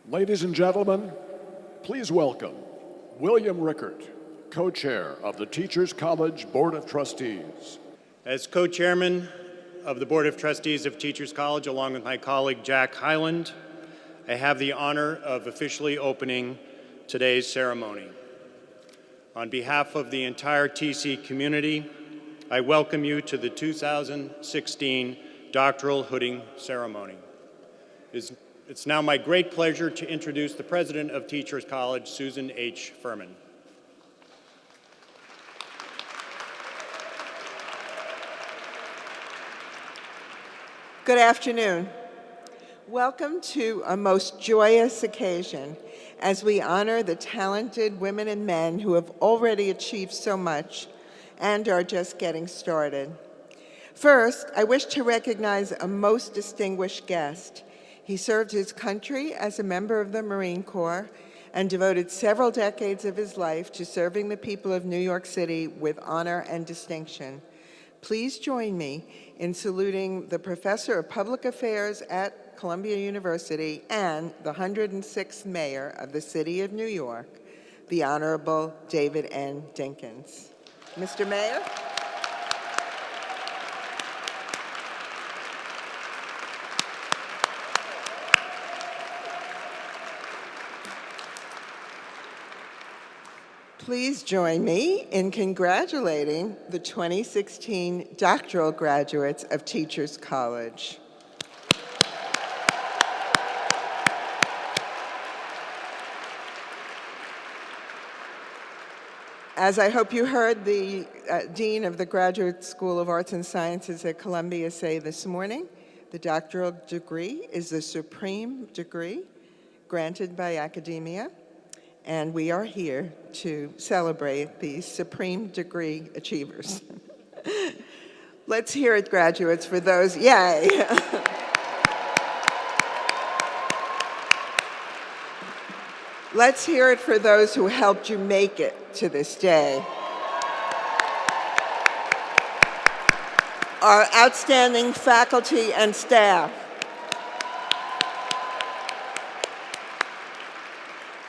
Ladies and gentlemen, please welcome William Rickert, co-chair of the Teachers College Board of Trustees. As co-chairman of the Board of Trustees of Teachers College, along with my colleague Jack Hyland, I have the honor of officially opening today's ceremony. On behalf of the entire TC community, I welcome you to the 2016 Doctoral Hooding Ceremony. It's now my great pleasure to introduce the President of Teachers College, Susan H. Furman. Good afternoon. Welcome to a most joyous occasion as we honor the talented women and men who have already achieved so much and are just getting started. First, I wish to recognize a most distinguished guest. He served his country as a member of the Marine Corps and devoted several decades of his life to serving the people of New York City with honor and distinction. Please join me in saluting the Professor of Public Affairs at Columbia University and the 106th Mayor of the City of New York, the Honorable David N. Dinkins. Mr. Mayor. Please join me in congratulating the 2016 doctoral graduates of Teachers College. As I hope you heard the Dean of the Graduate School of Arts and Sciences at Columbia say this morning, the doctoral degree is the supreme degree granted by academia. And we are here to celebrate these supreme degree achievers. Let's hear it, graduates, for those, yay. Let's hear it for those who helped you make it to this day. Our outstanding faculty and staff.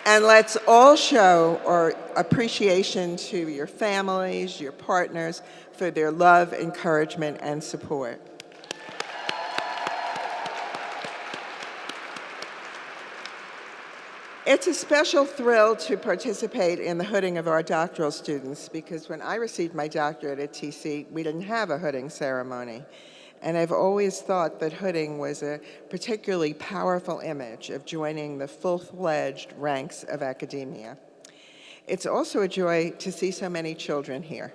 And let's all show our appreciation to your families, your partners, for their love, encouragement, and support. It's a special thrill to participate in the hooding of our doctoral students because when I received my doctorate at TC, we didn't have a hooding ceremony. And I've always thought that hooding was a particularly powerful image of joining the full-fledged ranks of academia. It's also a joy to see so many children here.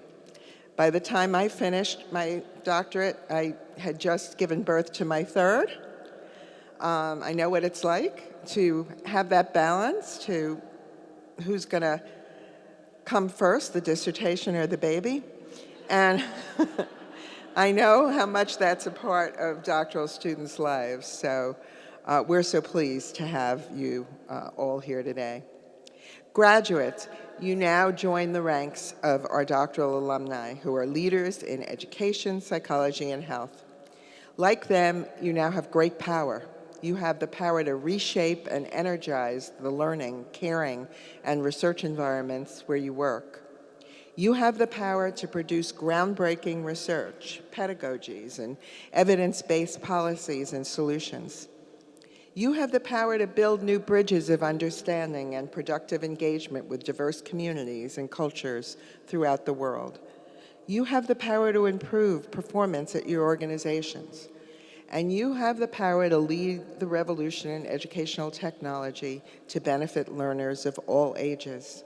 By the time I finished my doctorate, I had just given birth to my third. I know what it's like to have that balance to who's gonna come first, the dissertation or the baby. And I know how much that's a part of doctoral students' lives, so we're so pleased to have you all here today. Graduates, you now join the ranks of our doctoral alumni who are leaders in education, psychology, and health. Like them, you now have great power. You have the power to reshape and energize the learning, caring, and research environments where you work. You have the power to produce groundbreaking research, pedagogies, and evidence-based policies and solutions. You have the power to build new bridges of understanding and productive engagement with diverse communities and cultures throughout the world. You have the power to improve performance at your organizations. And you have the power to lead the revolution in educational technology to benefit learners of all ages.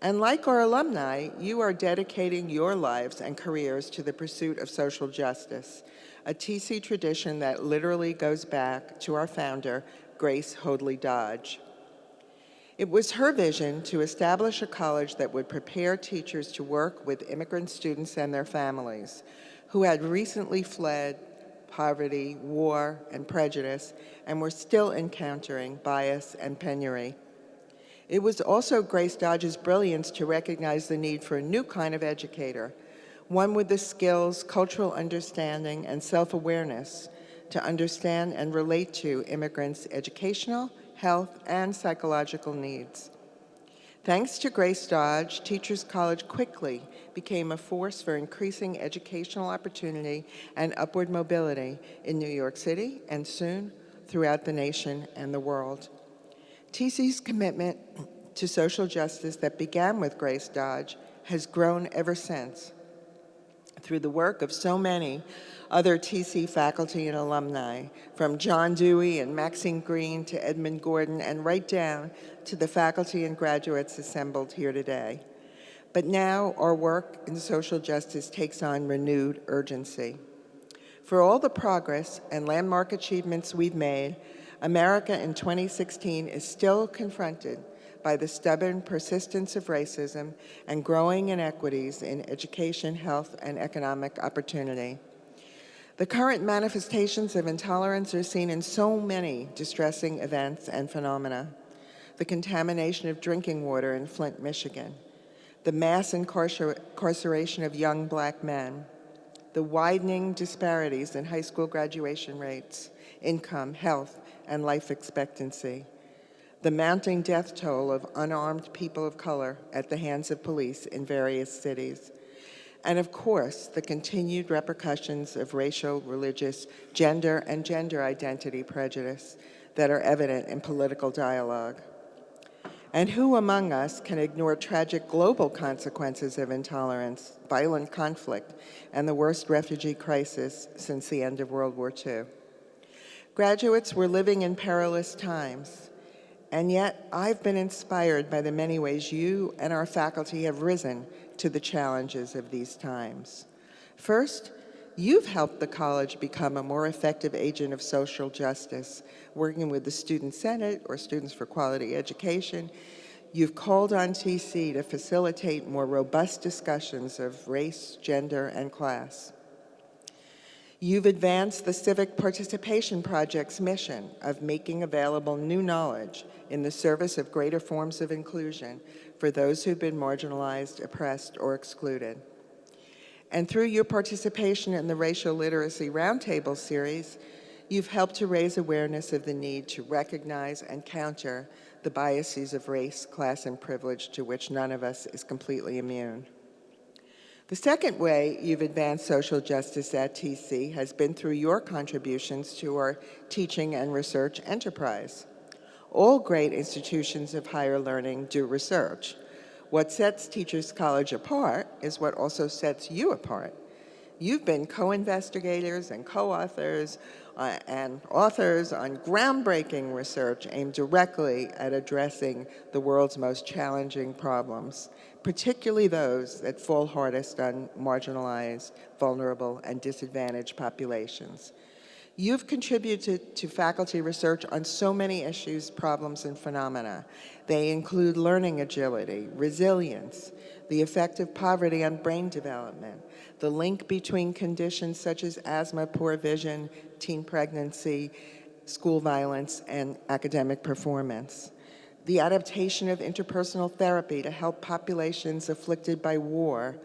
And like our alumni, you are dedicating your lives and careers to the pursuit of social justice, a TC tradition that literally goes back to our founder, Grace Hoadley Dodge. It was her vision to establish a college that would prepare teachers to work with immigrant students and their families who had recently fled poverty, war, and prejudice, and were still encountering bias and penury. It was also Grace Dodge's brilliance to recognize the need for a new kind of educator, one with the skills, cultural understanding, and self-awareness to understand and relate to immigrants' educational, health, and psychological needs. Thanks to Grace Dodge, Teachers College quickly became a force for increasing educational opportunity and upward mobility in New York City and soon throughout the nation and the world. TC's commitment to social justice that began with Grace Dodge has grown ever since through the work of so many other TC faculty and alumni, from John Dewey and Maxine Green to Edmund Gordon, and right down to the faculty and graduates assembled here today. But now our work in social justice takes on renewed urgency. For all the progress and landmark achievements we've made, America in 2016 is still confronted by the stubborn persistence of racism and growing inequities in education, health, and economic opportunity. The current manifestations of intolerance are seen in so many distressing events and phenomena. The contamination of drinking water in Flint, Michigan, the mass incarceration of young Black men, the widening disparities in high school graduation rates, income, health, and life expectancy, the mounting death toll of unarmed people of color at the hands of police in various cities, and of course, the continued repercussions of racial, religious, gender, and gender identity prejudice that are evident in political dialogue. And who among us can ignore tragic global consequences of intolerance, violent conflict, and the worst refugee crisis since the end of World War II? Graduates, we're living in perilous times, and yet I've been inspired by the many ways you and our faculty have risen to the challenges of these times. First, you've helped the college become a more effective agent of social justice, working with the Student Senate or Students for Quality Education. You've called on TC to facilitate more robust discussions of race, gender, and class. You've advanced the Civic Participation Project's mission of making available new knowledge in the service of greater forms of inclusion for those who've been marginalized, oppressed, or excluded. And through your participation in the Racial Literacy Roundtable series, you've helped to raise awareness of the need to recognize and counter the biases of race, class, and privilege to which none of us is completely immune. The second way you've advanced social justice at TC has been through your contributions to our teaching and research enterprise. All great institutions of higher learning do research. What sets Teachers College apart is what also sets you apart. You've been co-investigators and co-authors and authors on groundbreaking research aimed directly at addressing the world's most challenging problems, particularly those that fall hardest on marginalized, vulnerable, and disadvantaged populations. You've contributed to faculty research on so many issues, problems, and phenomena. They include learning agility, resilience, the effect of poverty on brain development, the link between conditions such as asthma, poor vision, teen pregnancy, school violence, and academic performance, the adaptation of interpersonal therapy to help populations afflicted by war,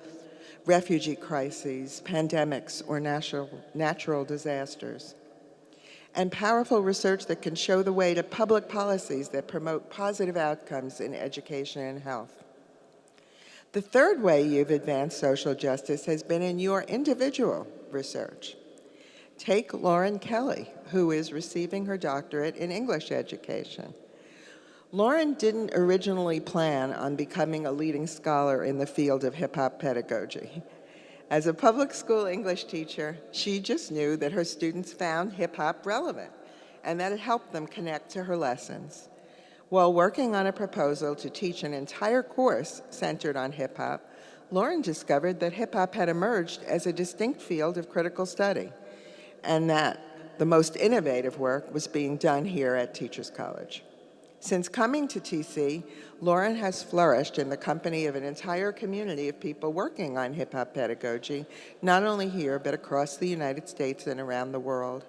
refugee crises, pandemics, or natural disasters, and powerful research that can show the way to public policies that promote positive outcomes in education and health. The third way you've advanced social justice has been in your individual research. Take Lauren Kelly, who is receiving her doctorate in English education. Lauren didn't originally plan on becoming a leading scholar in the field of hip-hop pedagogy. As a public school English teacher, she just knew that her students found hip-hop relevant and that it helped them connect to her lessons. While working on a proposal to teach an entire course centered on hip-hop, Lauren discovered that hip-hop had emerged as a distinct field of critical study, and that the most innovative work was being done here at Teachers College. Since coming to TC, Lauren has flourished in the company of an entire community of people working on hip-hop pedagogy, not only here, but across the United States and around the world.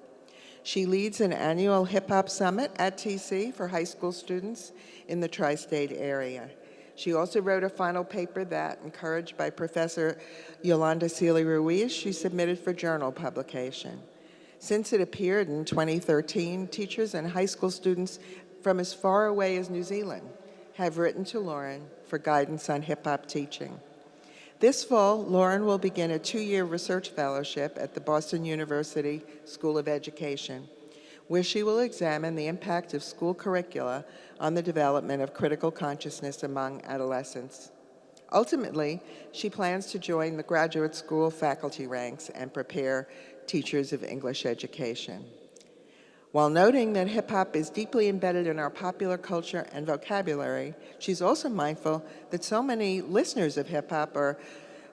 She leads an annual hip-hop summit at TC for high school students in the tri-state area. She also wrote a final paper that, encouraged by Professor Yolanda Sealy Ruiz, she submitted for journal publication. Since it appeared in 2013, teachers and high school students from as far away as New Zealand have written to Lauren for guidance on hip-hop teaching. This fall, Lauren will begin a 2-year research fellowship at the Boston University School of Education, where she will examine the impact of school curricula on the development of critical consciousness among adolescents. Ultimately, she plans to join the graduate school faculty ranks and prepare teachers of English education. While noting that hip-hop is deeply embedded in our popular culture and vocabulary, she's also mindful that so many listeners of hip-hop are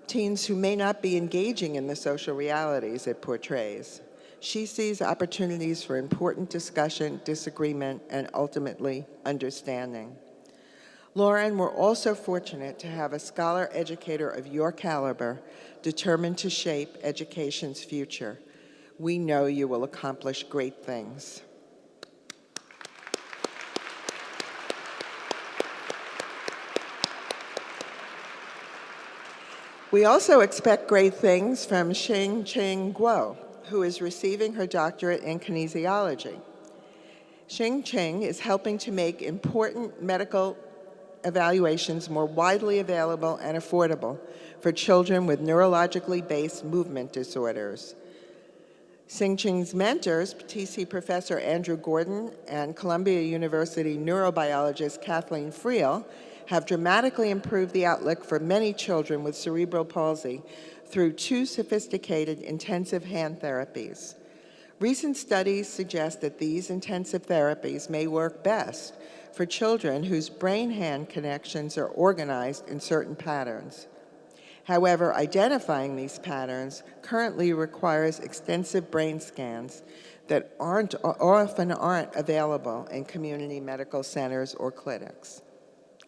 teens who may not be engaging in the social realities it portrays. She sees opportunities for important discussion, disagreement, and ultimately understanding. Lauren, we're also fortunate to have a scholar educator of your caliber determined to shape education's future. We know you will accomplish great things. We also expect great things from Xing-Ching Guo, who is receiving her doctorate in kinesiology. Xing-Ching is helping to make important medical evaluations more widely available and affordable for children with neurologically based movement disorders. Xing-Ching's mentors, TC Professor Andrew Gordon and Columbia University neurobiologist Kathleen Friel, have dramatically improved the outlook for many children with cerebral palsy through 2 sophisticated intensive hand therapies. Recent studies suggest that these intensive therapies may work best for children whose brain-hand connections are organized in certain patterns. However, identifying these patterns currently requires extensive brain scans that often aren't available in community medical centers or clinics.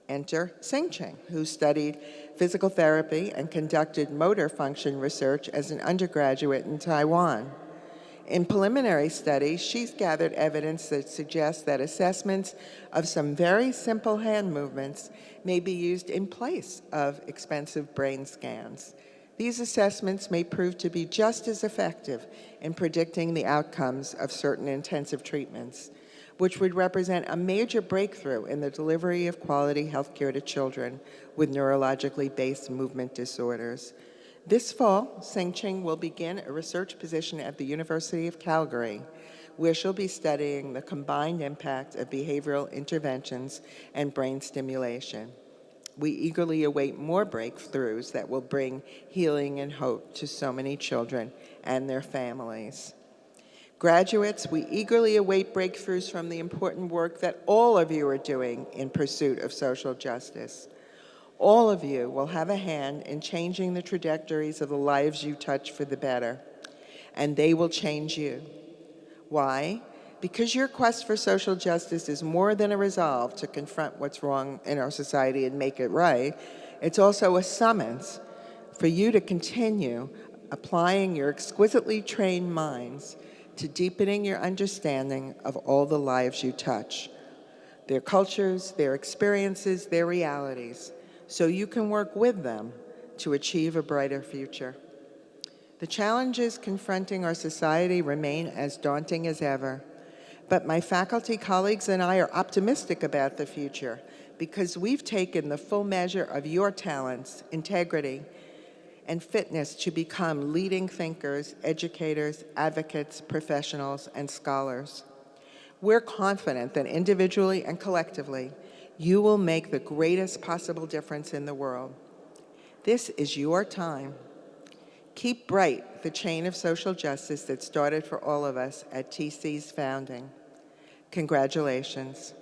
Enter Xing-Ching, who studied physical therapy and conducted motor function research as an undergraduate in Taiwan. In preliminary studies, she's gathered evidence that suggests that assessments of some very simple hand movements may be used in place of expensive brain scans. These assessments may prove to be just as effective in predicting the outcomes of certain intensive treatments, which would represent a major breakthrough in the delivery of quality health care to children with neurologically based movement disorders. This fall, Xing-Ching will begin a research position at the University of Calgary, where she'll be studying the combined impact of behavioral interventions and brain stimulation. We eagerly await more breakthroughs that will bring healing and hope to so many children and their families. Graduates, we eagerly await breakthroughs from the important work that all of you are doing in pursuit of social justice. All of you will have a hand in changing the trajectories of the lives you touch for the better, and they will change you. Why? Because your quest for social justice is more than a resolve to confront what's wrong in our society and make it right. It's also a summons for you to continue applying your exquisitely trained minds to deepening your understanding of all the lives you touch, their cultures, their experiences, their realities, so you can work with them to achieve a brighter future. The challenges confronting our society remain as daunting as ever, but my faculty colleagues and I are optimistic about the future because we've taken the full measure of your talents, integrity, and fitness to become leading thinkers, educators, advocates, professionals, and scholars. We're confident that individually and collectively, you will make the greatest possible difference in the world. This is your time. Keep bright the chain of social justice that started for all of us at TC's founding. Congratulations.